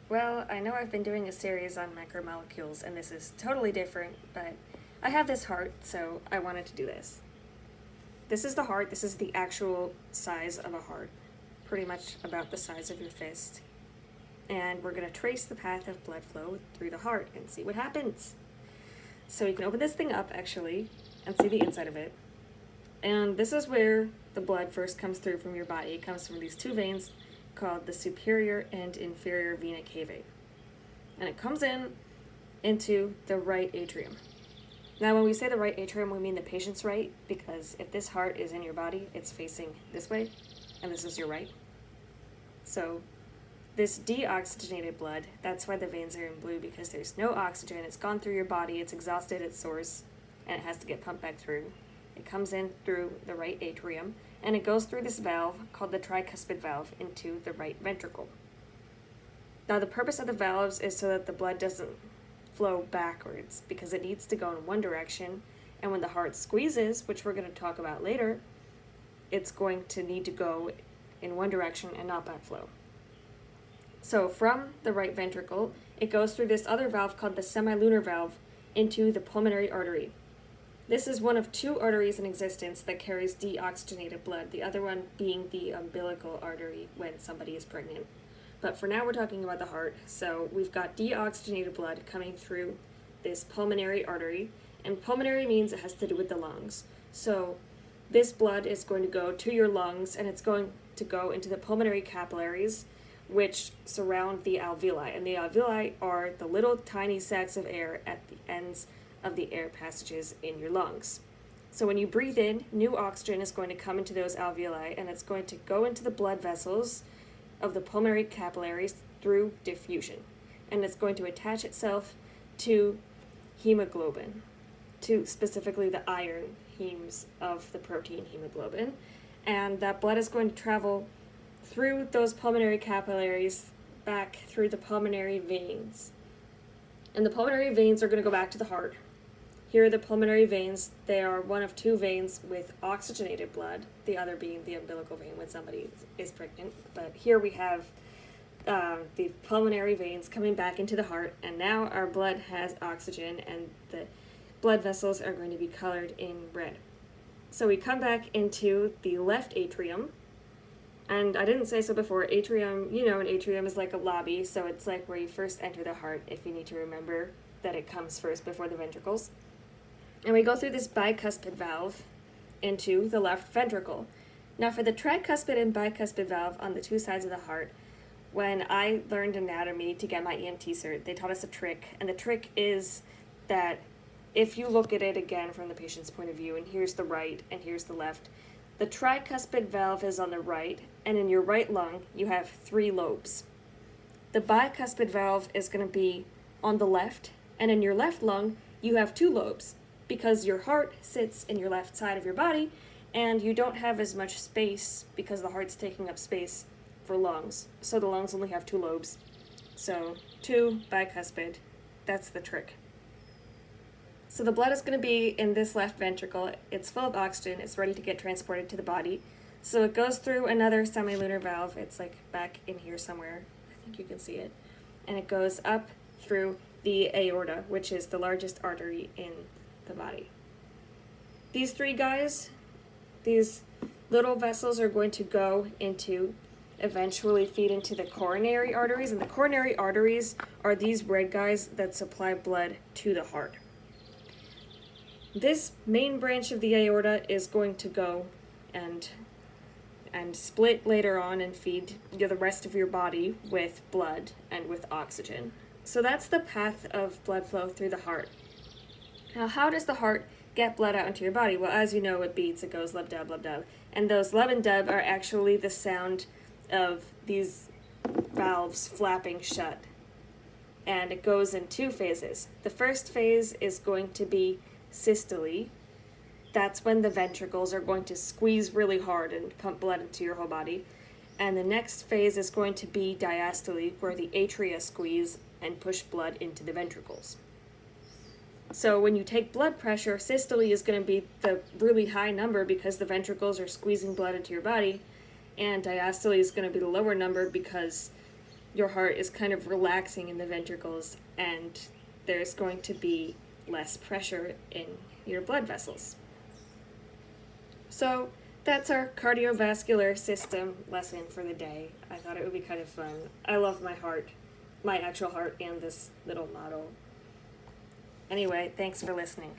Well, I know I've been doing a series on macromolecules, and this is totally different, but I have this heart, so I wanted to do this. This is the heart. This is the actual size of a heart, pretty much about the size of your fist. And we're going to trace the path of blood flow through the heart and see what happens. So you can open this thing up, actually, and see the inside of it. And this is where the blood first comes through from your body. It comes from these two veins called the superior and inferior vena cavae. And it comes into the right atrium. Now, when we say the right atrium, we mean the patient's right, because if this heart is in your body, it's facing this way, and this is your right. So this deoxygenated blood, that's why the veins are in blue, because there's no oxygen. It's gone through your body, it's exhausted its source, and it has to get pumped back through. It comes in through the right atrium, and it goes through this valve called the tricuspid valve into the right ventricle. Now, the purpose of the valves is so that the blood doesn't flow backwards, because it needs to go in one direction, and when the heart squeezes, which we're going to talk about later, it's going to need to go in one direction and not backflow. So from the right ventricle, it goes through this other valve called the semilunar valve into the pulmonary artery. This is one of two arteries in existence that carries deoxygenated blood, the other one being the umbilical artery when somebody is pregnant. But for now, we're talking about the heart. So we've got deoxygenated blood coming through this pulmonary artery, and pulmonary means it has to do with the lungs. So this blood is going to go to your lungs, and it's going to go into the pulmonary capillaries, which surround the alveoli. And the alveoli are the little tiny sacs of air at the ends of the air passages in your lungs. So when you breathe in, new oxygen is going to come into those alveoli, and it's going to go into the blood vessels of the pulmonary capillaries through diffusion. And it's going to attach itself to hemoglobin, to specifically the iron hemes of the protein hemoglobin. And that blood is going to travel through those pulmonary capillaries back through the pulmonary veins. And the pulmonary veins are going to go back to the heart. Here are the pulmonary veins. They are one of two veins with oxygenated blood, the other being the umbilical vein when somebody is pregnant. But here we have the pulmonary veins coming back into the heart, and now our blood has oxygen, and the blood vessels are going to be colored in red. So we come back into the left atrium, and I didn't say so before, atrium, an atrium is like a lobby, so it's like where you first enter the heart, if you need to remember that it comes first before the ventricles. And we go through this bicuspid valve into the left ventricle. Now, for the tricuspid and bicuspid valve on the two sides of the heart, when I learned anatomy to get my EMT cert, they taught us a trick, and the trick is that if you look at it again from the patient's point of view, and here's the right and here's the left, the tricuspid valve is on the right, and in your right lung, you have 3 lobes. The bicuspid valve is going to be on the left, and in your left lung, you have 2 lobes, because your heart sits in your left side of your body, and you don't have as much space because the heart's taking up space for lungs. So the lungs only have 2 lobes. So 2 bicuspid, that's the trick. So the blood is going to be in this left ventricle. It's full of oxygen. It's ready to get transported to the body. So it goes through another semilunar valve. It's like back in here somewhere. I think you can see it. And it goes up through the aorta, which is the largest artery in the body. These 3 guys, these little vessels are going to go into, eventually feed into the coronary arteries. And the coronary arteries are these red guys that supply blood to the heart. This main branch of the aorta is going to go and split later on and feed the rest of your body with blood and with oxygen. So that's the path of blood flow through the heart. Now, how does the heart get blood out into your body? Well, as you know, it beats, it goes lub dub, and those lub and dub are actually the sound of these valves flapping shut. And it goes in 2 phases. The first phase is going to be systole. That's when the ventricles are going to squeeze really hard and pump blood into your whole body. And the next phase is going to be diastole, where the atria squeeze and push blood into the ventricles. So when you take blood pressure, systole is going to be the really high number because the ventricles are squeezing blood into your body, and diastole is going to be the lower number because your heart is kind of relaxing in the ventricles, and there's going to be less pressure in your blood vessels. So that's our cardiovascular system lesson for the day. I thought it would be kind of fun. I love my heart, my actual heart, and this little model. Anyway, thanks for listening.